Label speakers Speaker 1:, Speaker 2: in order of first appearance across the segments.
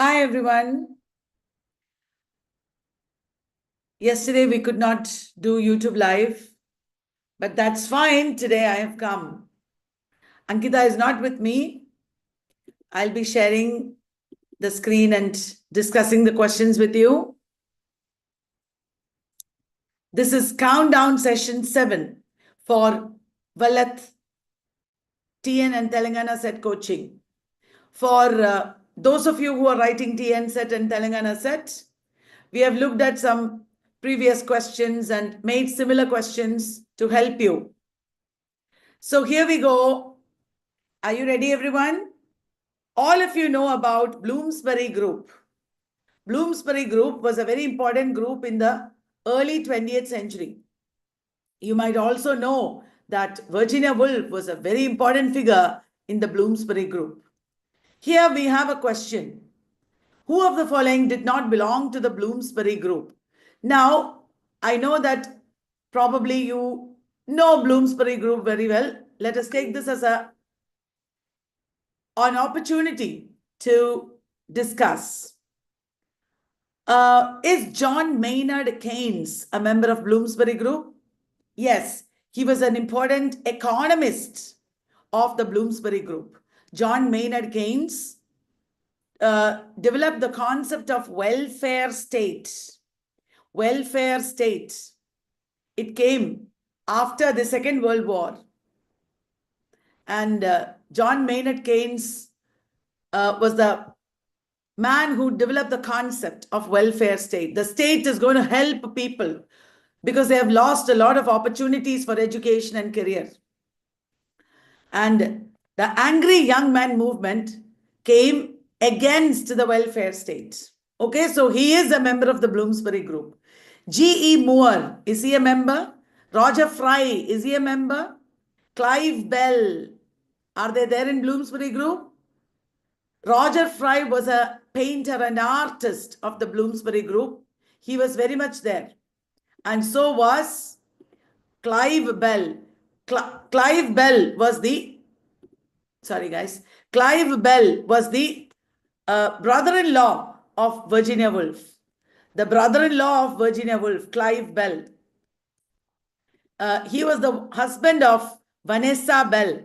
Speaker 1: Hi, everyone. Yesterday we could not do YouTube Live, but that's fine. Today I have come. Ankita is not with me. I'll be sharing the screen and discussing the questions with you. This is countdown session 7 for Vallath, TN and Telangana set coaching. For those of you who are writing TN set and Telangana set, we have looked at some previous questions and made similar questions to help you. So here we go. Are you ready, everyone? All of you know about Bloomsbury Group. Bloomsbury Group was a very important group in the early 20th century. You might also know that Virginia Woolf was a very important figure in the Bloomsbury Group. Here we have a question. Who of the following did not belong to the Bloomsbury Group? Now, I know that probably you know Bloomsbury Group very well. Let us take this as an opportunity to discuss. Is John Maynard Keynes a member of Bloomsbury Group? Yes, he was an important economist of the Bloomsbury Group. John Maynard Keynes developed the concept of welfare state. Welfare state. It came after the Second World War. And John Maynard Keynes was the man who developed the concept of welfare state. The state is going to help people because they have lost a lot of opportunities for education and career. And the angry young man movement came against the welfare state. Okay, so he is a member of the Bloomsbury Group. G.E. Moore, is he a member? Roger Fry, is he a member? Clive Bell, are they there in Bloomsbury Group? Roger Fry was a painter and artist of the Bloomsbury Group. He was very much there. And so was Clive Bell. Clive Bell was the, Clive Bell was the brother-in-law of Virginia Woolf. The brother-in-law of Virginia Woolf, Clive Bell. He was the husband of Vanessa Bell.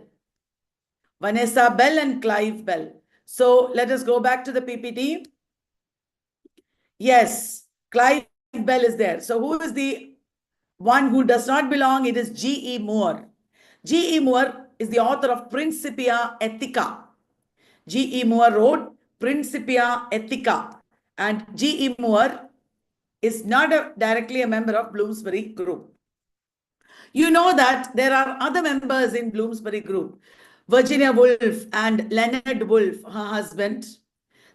Speaker 1: Vanessa Bell and Clive Bell. So let us go back to the PPT. Yes, Clive Bell is there. So who is the one who does not belong? It is G.E. Moore. G.E. Moore is the author of Principia Ethica. G.E. Moore wrote Principia Ethica. And G.E. Moore is not directly a member of Bloomsbury Group. You know that there are other members in Bloomsbury Group. Virginia Woolf and Leonard Woolf, her husband.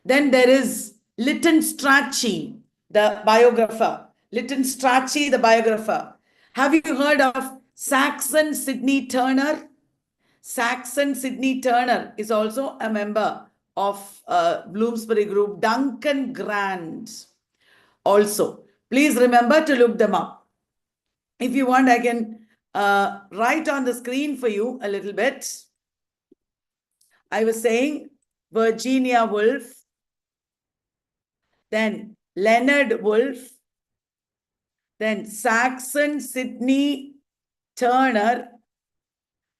Speaker 1: Then there is Lytton Strachey, the biographer. Lytton Strachey, the biographer. Have you heard of Saxon Sidney Turner? Saxon Sidney Turner is also a member of Bloomsbury Group. Duncan Grant also. Please remember to look them up. If you want, I can write on the screen for you a little bit. I was saying Virginia Woolf, then Leonard Woolf, then Saxon Sidney Turner,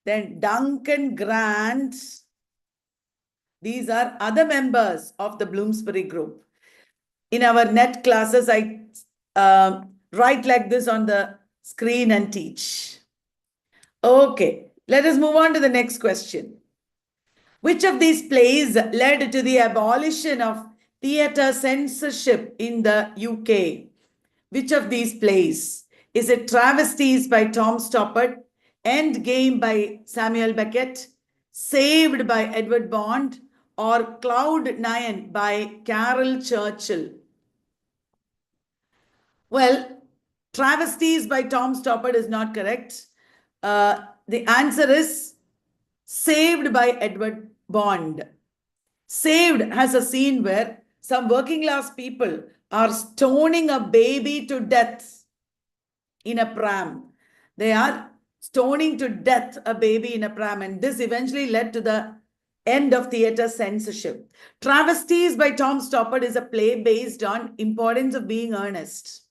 Speaker 1: then Duncan Grant. These are other members of the Bloomsbury Group. In our net classes, I write like this on the screen and teach. Okay, let us move on to the next question. Which of these plays led to the abolition of theatre censorship in the UK? Which of these plays? Is it Travesties by Tom Stoppard, Endgame by Samuel Beckett, Saved by Edward Bond, or Cloud 9 by Carol Churchill? Well, Travesties by Tom Stoppard is not correct. The answer is Saved by Edward Bond. Saved has a scene where some working class people are stoning a baby to death in a pram. They are stoning to death a baby in a pram, and this eventually led to the End of theatre censorship. Travesties by Tom Stoppard is a play based on importance of being earnest.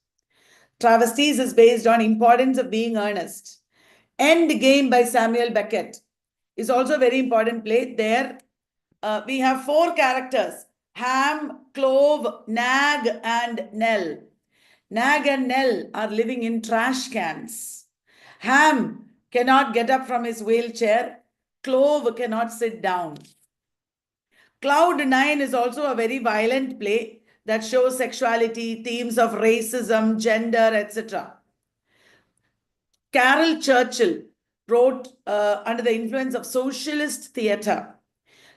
Speaker 1: Travesties is based on importance of being earnest. End Game by Samuel Beckett is also a very important play. There we have 4 characters: Ham, Clove, Nag, and Nell. Nag and Nell are living in trash cans. Ham cannot get up from his wheelchair. Clove cannot sit down. Cloud 9 is also a very violent play that shows sexuality, themes of racism, gender, etc. Carol Churchill wrote under the influence of socialist theatre.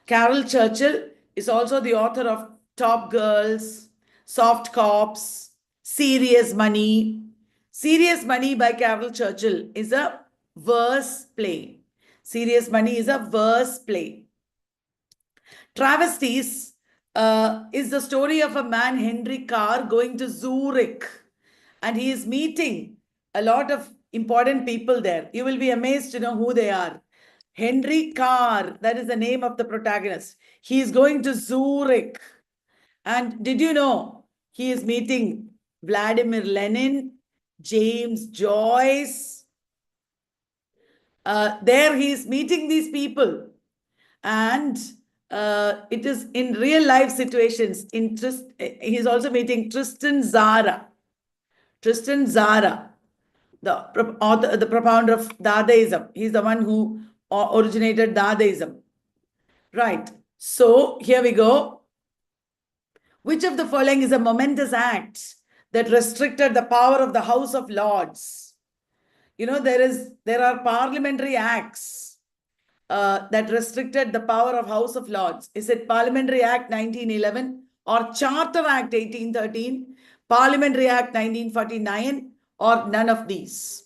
Speaker 1: Carol Churchill is also the author of Top Girls, Soft Cops, Serious Money. Serious Money by Carol Churchill is a verse play. Serious Money is a verse play. Travesties is the story of a man, Henry Carr, going to Zurich, and he is meeting a lot of important people there. You will be amazed to know who they are. Henry Carr, that is the name of the protagonist. He is going to Zurich. And did you know he is meeting Vladimir Lenin, James Joyce? There he is meeting these people. And it is in real life situations. He's also meeting Tristan Tzara. Tristan Tzara, the propounder of Dadaism. He's the one who originated Dadaism. Right. So here we go. Which of the following is a momentous act that restricted the power of the House of Lords? You know, there are parliamentary acts that restricted the power of House of Lords. Is it Parliamentary Act 1911 or Charter Act 1813, Parliamentary Act 1949, or none of these?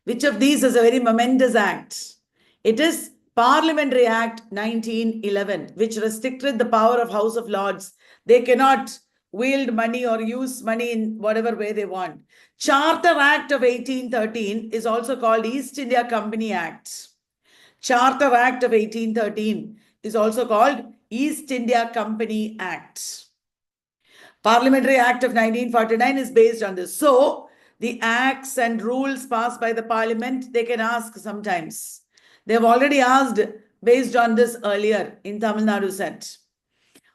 Speaker 1: Which of these is a very momentous act? It is Parliamentary Act 1911, which restricted the power of House of Lords. They cannot wield money or use money in whatever way they want. Charter Act of 1813 is also called East India Company Act. Charter Act of 1813 is also called East India Company Act. Parliamentary Act of 1949 is based on this. So, the acts and rules passed by the Parliament, they can ask sometimes. They have already asked based on this earlier in Tamil Nadu set.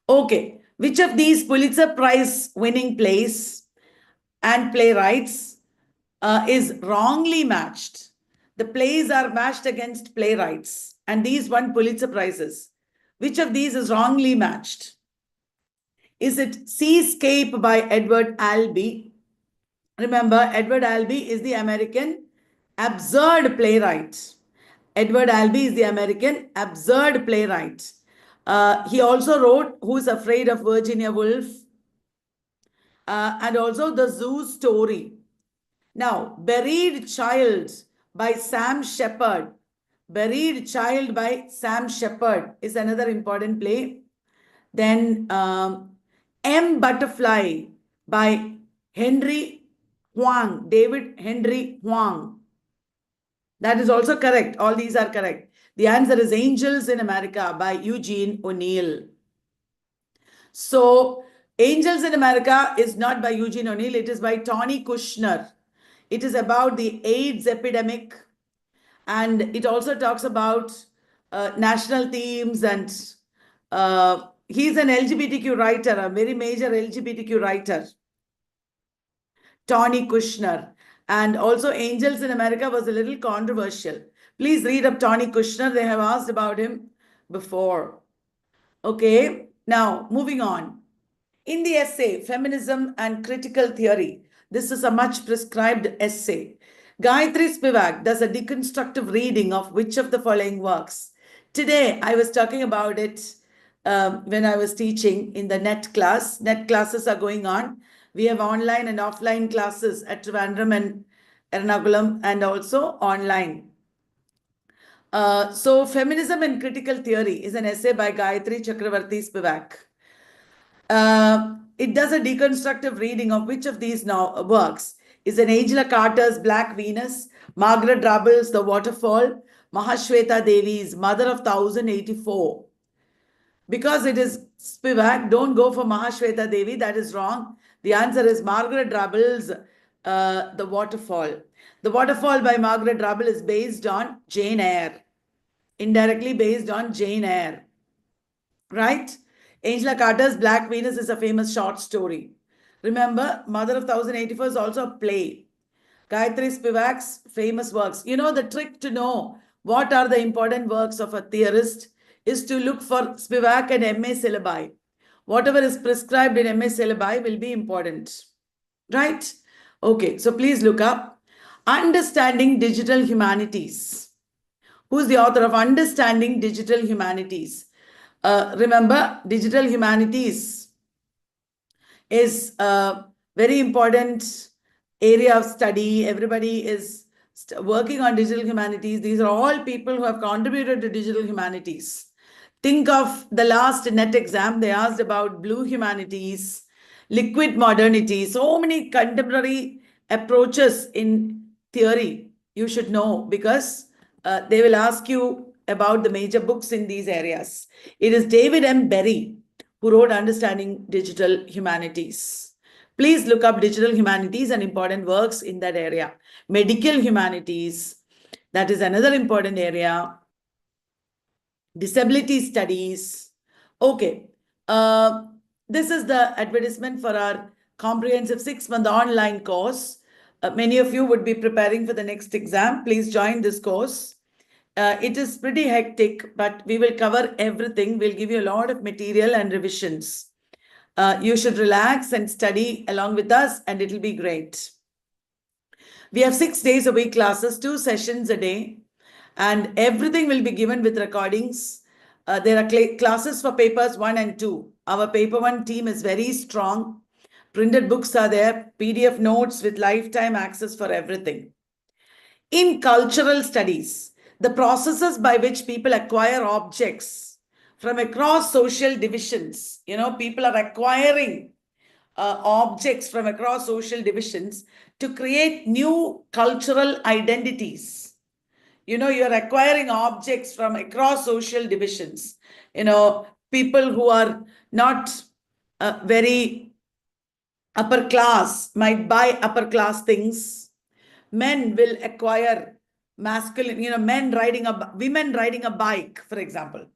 Speaker 1: Okay, which of these Pulitzer Prize winning plays and playwrights is wrongly matched? The plays are matched against playwrights, and these won Pulitzer Prizes. Which of these is wrongly matched? Is it Seascape by Edward Albee? Remember, Edward Albee is the American absurd playwright. Edward Albee is the American absurd playwright. He also wrote Who's Afraid of Virginia Woolf? And also The Zoo Story. Now, Buried Child by Sam Shepard. Buried Child by Sam Shepard is another important play. Then M. Butterfly by Henry Huang, David Henry Huang. That is also correct. All these are correct. The answer is Angels in America by Eugene O'Neill. So, Angels in America is not by Eugene O'Neill. It is by Tony Kushner. It is about the AIDS epidemic. And it also talks about national themes. And he's an LGBTQ writer, a very major LGBTQ writer. Tony Kushner. And also Angels in America was a little controversial. Please read up Tony Kushner. They have asked about him before. Okay, now moving on. In the essay, Feminism and Critical Theory, this is a much prescribed essay. Gayatri Spivak does a deconstructive reading of which of the following works. Today, I was talking about it when I was teaching in the NET class. NET classes are going on. We have online and offline classes at Trivandrum and Ernakulam and also online. So, Feminism and Critical Theory is an essay by Gayatri Chakravarti Spivak. It does a deconstructive reading of which of these now works. Is an Angela Carter's Black Venus, Margaret Drabble's The Waterfall, Mahashweta Devi is mother of 1084. Because it is Spivak, don't go for Mahashweta Devi. That is wrong. The answer is Margaret Rubble's The Waterfall. The Waterfall by Margaret Rubble is based on Jane Eyre. Indirectly based on Jane Eyre. Right? Angela Carter's Black Venus is a famous short story. Remember, Mother of 1084 is also a play. Gayatri Spivak's famous works. You know, the trick to know what are the important works of a theorist is to look for Spivak and MA syllabi. Whatever is prescribed in MA syllabi will be important. Right? Okay, so please look up Understanding Digital Humanities. Who's the author of Understanding Digital Humanities? Remember, digital humanities is a very important area of study. Everybody is working on digital humanities. These are all people who have contributed to digital humanities. Think of the last NET exam. They asked about blue humanities, liquid modernity, so many contemporary approaches in theory you should know, because they will ask you about the major books in these areas. It is David M. Berry who wrote Understanding Digital Humanities. Please look up digital humanities and important works in that area. Medical humanities, that is another important area. Disability studies. Okay. This is the advertisement for our comprehensive 6-month online course. Many of you would be preparing for the next exam. Please join this course. It is pretty hectic, but we will cover everything. We'll give you a lot of material and revisions. You should relax and study along with us, and it'll be great. We have 6 days a week classes, 2 sessions a day, and everything will be given with recordings. There are classes for papers 1 and 2. Our paper 1 team is very strong. Printed books are there, PDF notes with lifetime access for everything. In cultural studies, the processes by which people acquire objects from across social divisions, people are acquiring objects from across social divisions to create new cultural identities. You're acquiring objects from across social divisions. People who are not very upper class might buy upper class things. Men will acquire masculine, women riding a bike, for example.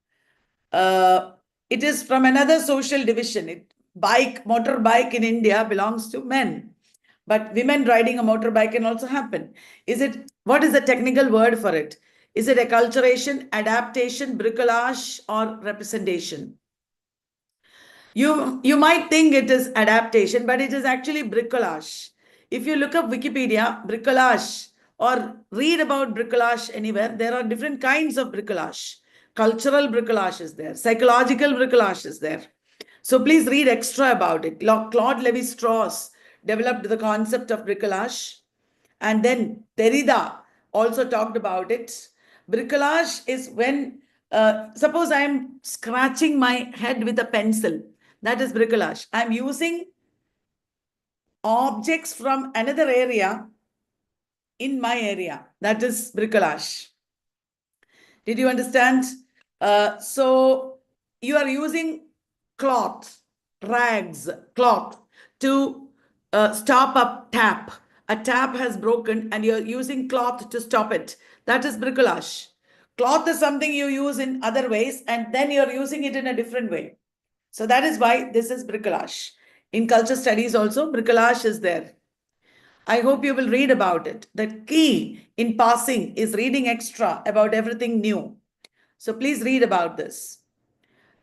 Speaker 1: It is from another social division. Motorbike in India belongs to men. But women riding a motorbike can also happen. What is the technical word for it? Is it acculturation, adaptation, bricolage, or representation? You might think it is adaptation, but it is actually bricolage. If you look up Wikipedia, bricolage, or read about bricolage anywhere, there are different kinds of bricolage. Cultural bricolage is there. Psychological bricolage is there. So please read extra about it. Claude Lévi-Strauss developed the concept of bricolage. And then Derrida also talked about it. Bricolage is when, suppose I am scratching my head with a pencil. That is bricolage. I'm using objects from another area in my area. That is bricolage. Did you understand? So you are using cloth, rags, cloth to stop a tap. A tap has broken and you're using cloth to stop it. That is bricolage. Cloth is something you use in other ways and then you're using it in a different way. So that is why this is bricolage. In culture studies also, bricolage is there. I hope you will read about it. The key in passing is reading extra about everything new. So please read about this.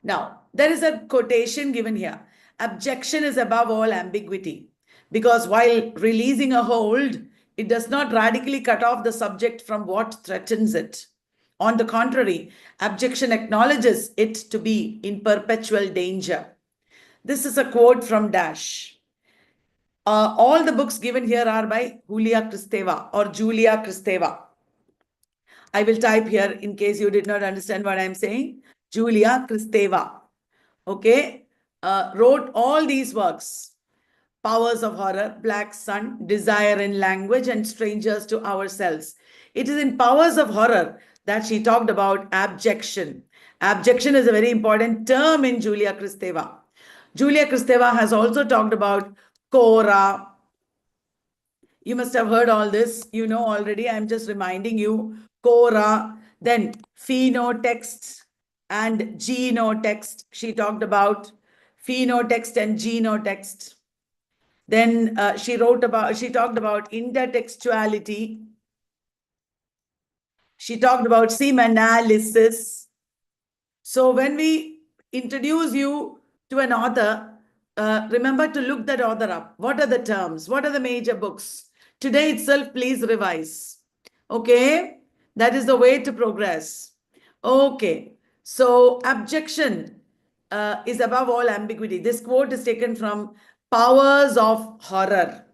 Speaker 1: Now, there is a quotation given here. Objection is above all ambiguity, because while releasing a hold, it does not radically cut off the subject from what threatens it. On the contrary, objection acknowledges it to be in perpetual danger. This is a quote from Dash. All the books given here are by Julia Kristeva or Julia Kristeva. I will type here in case you did not understand what I'm saying. Julia Kristeva, okay, wrote all these works. Powers of Horror, Black Sun, Desire in Language, and Strangers to Ourselves. It is in Powers of Horror that she talked about abjection. Abjection is a very important term in Julia Kristeva. Julia Kristeva has also talked about Cora. You must have heard all this. You know already. I'm just reminding you. Cora, then phenotext and genotext. She talked about phenotext and genotext. Then she talked about intertextuality. She talked about semanalysis. So when we introduce you to an author, remember to look that author up. What are the terms? What are the major books? Today itself, please revise. Okay, that is the way to progress. Okay, so abjection is above all ambiguity. This quote is taken from Powers of Horror.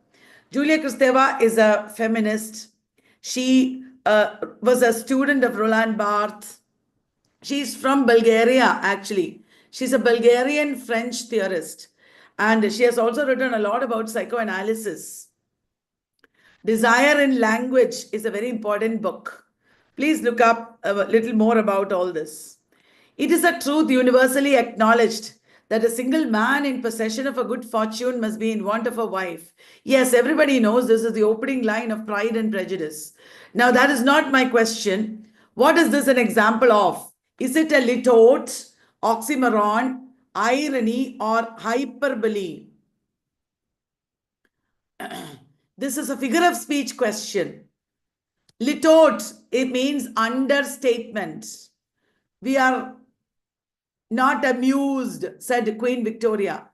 Speaker 1: Julia Kristeva is a feminist. She was a student of Roland Barthes. She's from Bulgaria, actually. She's a Bulgarian French theorist. And she has also written a lot about psychoanalysis. Desire in Language is a very important book. Please look up a little more about all this. It is a truth universally acknowledged that a single man in possession of a good fortune must be in want of a wife. Yes, everybody knows this is the opening line of Pride and Prejudice. Now, that is not my question. What is this an example of? Is it a litote, oxymoron, irony, or hyperbole? This is a figure of speech question. Litote, it means understatement. We are not amused, said Queen Victoria.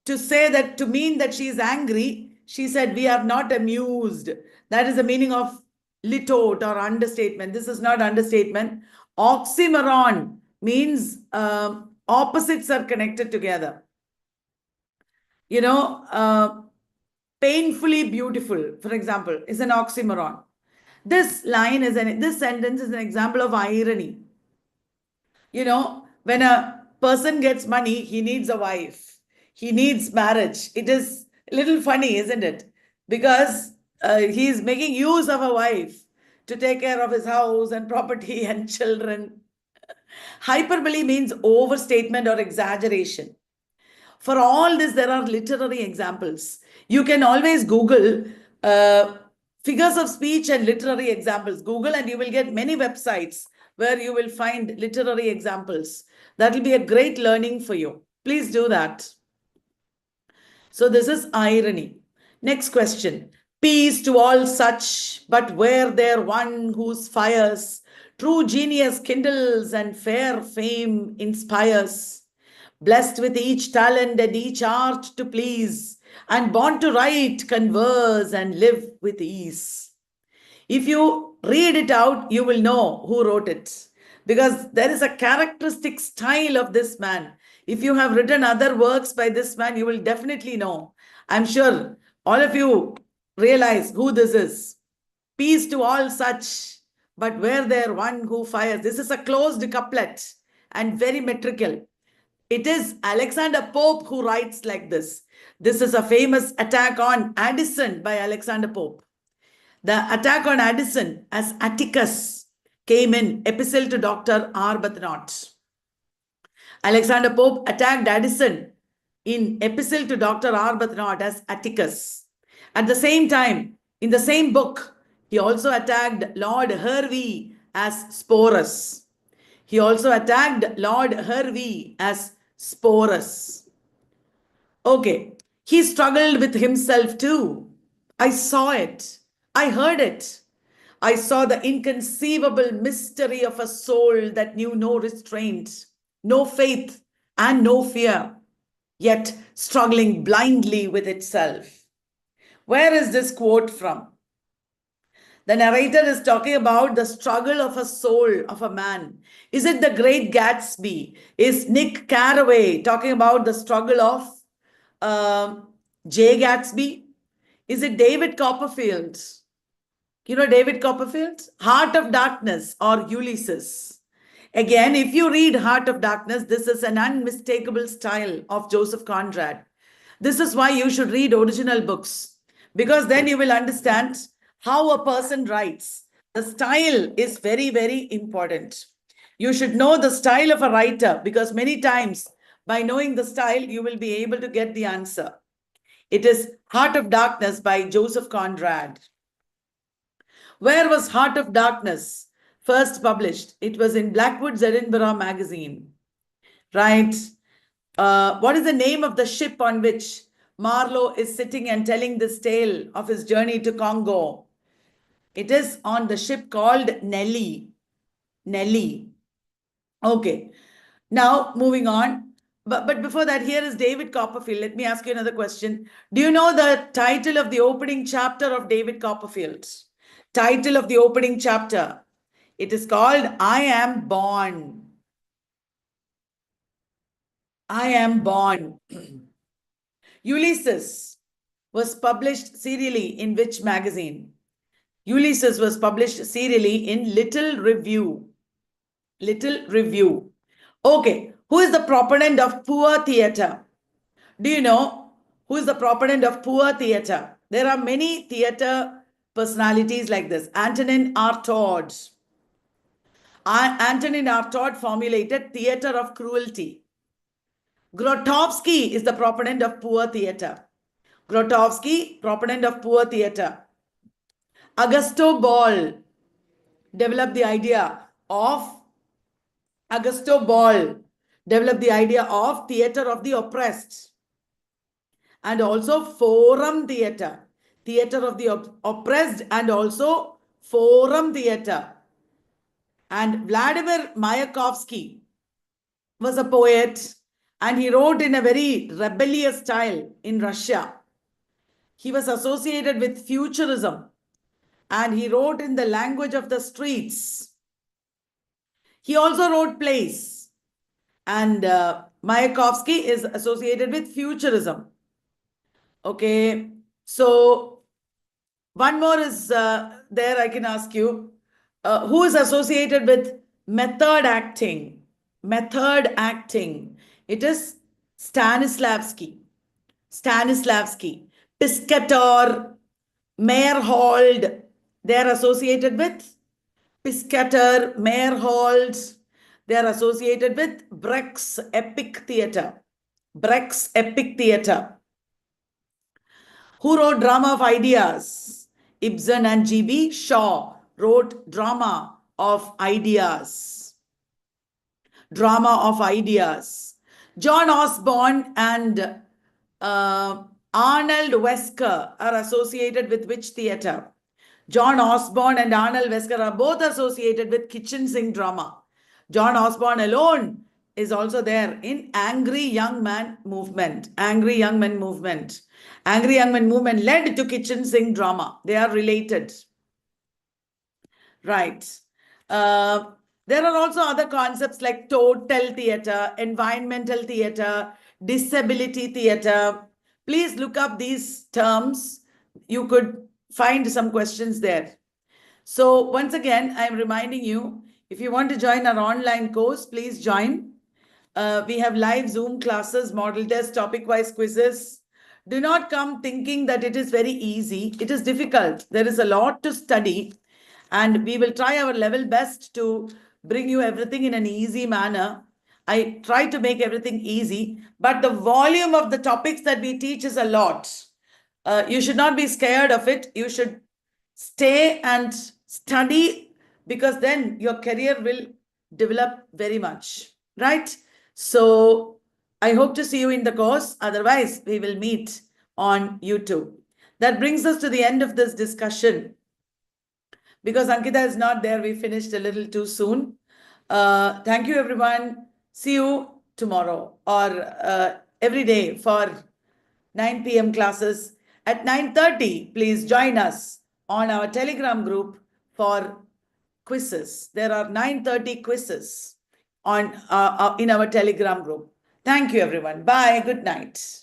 Speaker 1: To say that, to mean that she is angry, she said, we are not amused. That is the meaning of litote or understatement. This is not understatement. Oxymoron means opposites are connected together. You know, painfully beautiful, for example, is an oxymoron. This sentence is an example of irony. You know, when a person gets money, he needs a wife. He needs marriage. It is a little funny, isn't it? Because he's making use of a wife to take care of his house and property and children. Hyperbole means overstatement or exaggeration. For all this, there are literary examples. You can always Google figures of speech and literary examples. Google and you will get many websites where you will find literary examples. That will be a great learning for you. Please do that. So this is irony. Next question. Peace to all such, but were there one whose fires true genius kindles and fair fame inspires, blessed with each talent and each art to please, and born to write, converse, and live with ease. If you read it out, you will know who wrote it, because there is a characteristic style of this man. If you have written other works by this man, you will definitely know. I'm sure all of you realize who this is. Peace to all such, but were there one who fires. This is a closed couplet and very metrical. It is Alexander Pope who writes like this. This is a famous attack on Addison by Alexander Pope. The attack on Addison as Atticus came in Epistle to Dr. Arbuthnot. Alexander Pope attacked Addison in Epistle to Dr. Arbuthnot as Atticus. At the same time, in the same book, he also attacked Lord Hervey as Sporus. He also attacked Lord Hervey as Sporus. Okay, he struggled with himself too. I saw it. I heard it. I saw the inconceivable mystery of a soul that knew no restraint, no faith, and no fear, yet struggling blindly with itself. Where is this quote from? The narrator is talking about the struggle of a soul of a man. Is it the Great Gatsby? Is Nick Carraway talking about the struggle of J. Gatsby? Is it David Copperfield? You know David Copperfield? Heart of Darkness or Ulysses. Again, if you read Heart of Darkness, this is an unmistakable style of Joseph Conrad. This is why you should read original books, because then you will understand how a person writes. The style is very, very important. You should know the style of a writer, because many times by knowing the style, you will be able to get the answer. It is Heart of Darkness by Joseph Conrad. Where was Heart of Darkness first published? It was in Blackwood's Edinburgh magazine, right? What is the name of the ship on which Marlowe is sitting and telling this tale of his journey to Congo? It is on the ship called Nelly. Nelly. Okay. Now, moving on. But before that, here is David Copperfield. Let me ask you another question. Do you know the title of the opening chapter of David Copperfield? Title of the opening chapter. It is called I Am Born. I Am Born. Ulysses was published serially in which magazine? Ulysses was published serially in Little Review. Little Review. Okay, who is the proponent of poor theatre? Do you know who is the proponent of poor theatre? There are many theatre personalities like this. Antonin Artaud. Antonin Artaud formulated theatre of cruelty. Grotowski is the proponent of poor theatre. Grotowski, proponent of poor theatre. Augusto Ball developed the idea of theatre of the oppressed, and also forum theatre, theatre of the oppressed, and also forum theatre. And Vladimir Mayakovsky was a poet, and he wrote in a very rebellious style in Russia. He was associated with futurism, and he wrote in the language of the streets. He also wrote plays, and Mayakovsky is associated with futurism. Okay, so one more is there. I can ask you, who is associated with method acting? Method acting. It is Stanislavski. Stanislavski. Piscator, Meyerhold. They are associated with Piscator, Meyerhold. They are associated with Brecht's epic theatre. Brecht's epic theatre. Who wrote Drama of Ideas? Ibsen and G.B. Shaw wrote Drama of Ideas. Drama of Ideas. John Osborne and Arnold Wesker are associated with which theatre? John Osborne and Arnold Wesker are both associated with kitchen sink drama. John Osborne alone is also there in Angry Young Man Movement. Angry Young Men Movement. Angry Young Men Movement led to kitchen sink drama. They are related. Right. There are also other concepts like total theatre, environmental theatre, disability theatre. Please look up these terms. You could find some questions there. So once again, I'm reminding you, if you want to join our online course, please join. We have live Zoom classes, model tests, topic-wise quizzes. Do not come thinking that it is very easy. It is difficult. There is a lot to study, and we will try our level best to bring you everything in an easy manner. I try to make everything easy, but the volume of the topics that we teach is a lot. You should not be scared of it. You should stay and study, because then your career will develop very much, right? So I hope to see you in the course. Otherwise, we will meet on YouTube. That brings us to the end of this discussion. Because Ankita is not there, we finished a little too soon. Thank you, everyone. See you tomorrow or every day for 9 p.m. classes. At 9:30, please join us on our Telegram group for quizzes. There are 9:30 quizzes on in our Telegram group. Thank you, everyone. Bye. Good night.